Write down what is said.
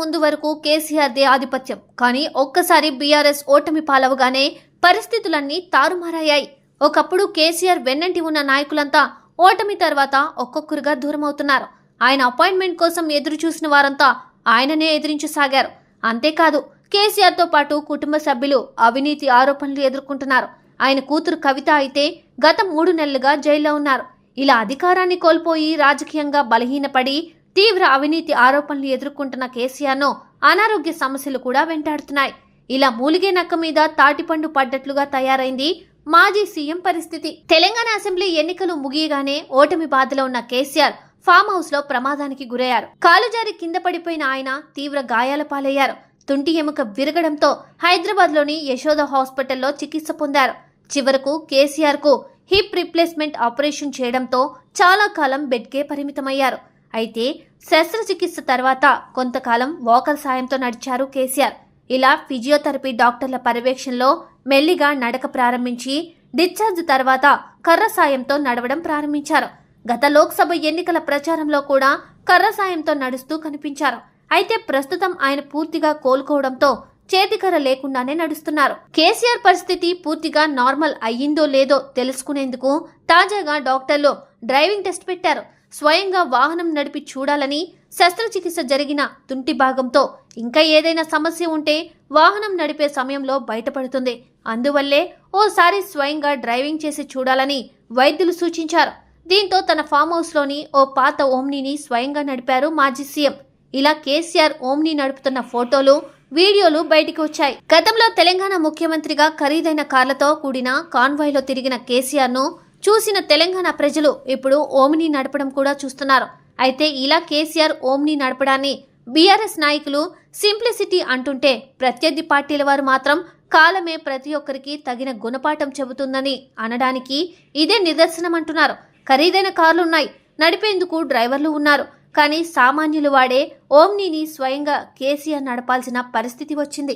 ముందు వరకు కేసీఆర్దే ఆధిపత్యం. కానీ ఒక్కసారి బీఆర్ఎస్ ఓటమి పాలవగానే పరిస్థితులన్నీ తారుమారయ్యాయి. ఒకప్పుడు కేసీఆర్ వెన్నంటి ఉన్న నాయకులంతా ఓటమి తర్వాత ఒక్కొక్కరుగా దూరమవుతున్నారు. ఆయన అపాయింట్మెంట్ కోసం ఎదురు చూసిన వారంతా ఆయననే ఎదిరించసాగారు. అంతేకాదు, కేసీఆర్తో పాటు కుటుంబ సభ్యులు అవినీతి ఆరోపణలు ఎదుర్కొంటున్నారు. ఆయన కూతురు కవిత అయితే గత 3 నెలలుగా జైల్లో ఉన్నారు. ఇలా అధికారాన్ని కోల్పోయి రాజకీయంగా బలహీనపడి తీవ్ర అవినీతి ఆరోపణలు ఎదుర్కొంటున్న కేసీఆర్ను అనారోగ్య సమస్యలు కూడా వెంటాడుతున్నాయి. ఇలా మూలిగే నక్క మీద తాటిపండు పడ్డట్లుగా తయారైంది మాజీ సీఎం పరిస్థితి. తెలంగాణ అసెంబ్లీ ఎన్నికలు ముగియగానే ఓటమి బాధలో ఉన్న కేసీఆర్ ఫామ్ హౌస్ లో ప్రమాదానికి గురయ్యారు. కాలు జారి కింద పడిపోయిన ఆయన తీవ్ర గాయాల పాలయ్యారు. తుంటి ఎముక విరగడంతో హైదరాబాద్ లోని యశోద హాస్పిటల్లో చికిత్స పొందారు. చివరకు కేసీఆర్ కు హిప్ రీప్లేస్మెంట్ ఆపరేషన్ చేయడంతో చాలా కాలం బెడ్కే పరిమితమయ్యారు. అయితే శస్త్రచికిత్స తర్వాత కొంతకాలం వాకర్ సాయంతో నడిచారు కేసీఆర్. ఇలా ఫిజియోథెరపీ డాక్టర్ల పర్యవేక్షణలో మెల్లిగా నడక ప్రారంభించి డిశ్చార్జ్ తర్వాత కర్ర సాయంతో నడవడం ప్రారంభించారు. గత లోక్సభ ఎన్నికల ప్రచారంలో కూడా కర్ర సాయంతో నడుస్తూ కనిపించారు. అయితే ప్రస్తుతం ఆయన పూర్తిగా కోలుకోవడంతో చేతికర్ర లేకుండానే నడుస్తున్నారు. కేసీఆర్ పరిస్థితి పూర్తిగా నార్మల్ అయ్యిందో లేదో తెలుసుకునేందుకు తాజాగా డాక్టర్లు డ్రైవింగ్ టెస్ట్ పెట్టారు. స్వయంగా వాహనం నడిపి చూడాలని, శస్త్రచికిత్స జరిగిన తుంటి భాగంతో ఇంకా ఏదైనా సమస్య ఉంటే వాహనం నడిపే సమయంలో బయటపడుతుంది. అందువల్లే ఓసారి స్వయంగా డ్రైవింగ్ చేసి చూడాలని వైద్యులు సూచించారు. దీంతో తన ఫామ్ హౌస్ లోని ఓ పాత ఓమ్నీని స్వయంగా నడిపారు మాజీ సీఎం. ఇలా కేసీఆర్ ఓమ్నీ నడుపుతున్న ఫోటోలు, వీడియోలు బయటికి వచ్చాయి. గతంలో తెలంగాణ ముఖ్యమంత్రిగా ఖరీదైన కార్లతో కూడిన కాన్వాయ్లో తిరిగిన కేసీఆర్ ను చూసిన తెలంగాణ ప్రజలు ఇప్పుడు ఓమ్నీ నడపడం కూడా చూస్తున్నారు. అయితే ఇలా కేసీఆర్ ఓమ్నీ నడపడాన్ని బీఆర్ఎస్ నాయకులు సింప్లిసిటీ అంటుంటే, ప్రత్యర్థి పార్టీల వారు మాత్రం కాలమే ప్రతి ఒక్కరికి తగిన గుణపాఠం చెబుతుందని అనడానికి ఇదే నిదర్శనం అంటున్నారు. ఖరీదైన కార్లున్నాయి, నడిపేందుకు డ్రైవర్లు ఉన్నారు. కానీ సామాన్యులు వాడే ఓమ్నీని స్వయంగా కేసీఆర్ నడపాల్సిన పరిస్థితి వచ్చింది.